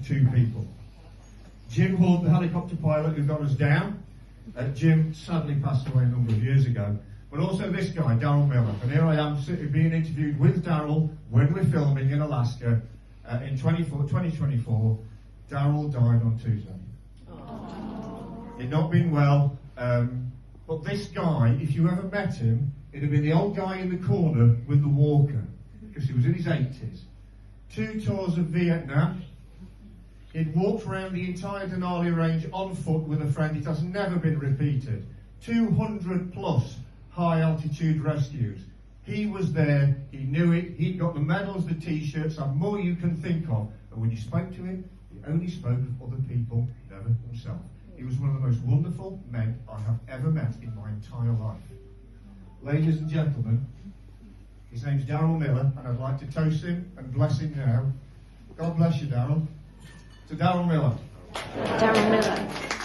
two people. Jim Hood, the helicopter pilot who got us down. Jim sadly passed away a number of years ago. But also this guy, Daryl Miller. And here I am being interviewed with Daryl when we're filming in Alaska in 2024. Daryl died on Tuesday. He'd not been well. But this guy, if you ever met him, it'd have been the old guy in the corner with the walker, because he was in his 80s. 2 tours of Vietnam. He'd walked around the entire Denali Range on foot with a friend. It has never been repeated. 200 plus high altitude rescues. He was there, he knew it, he'd got the medals, the t-shirts, and more you can think of. But when you spoke to him, he only spoke of other people, never himself. He was one of the most wonderful men I have ever met in my entire life. Ladies and gentlemen, his name's Daryl Miller, and I'd like to toast him and bless him now. God bless you, Daryl. To Daryl Miller. Daryl Miller.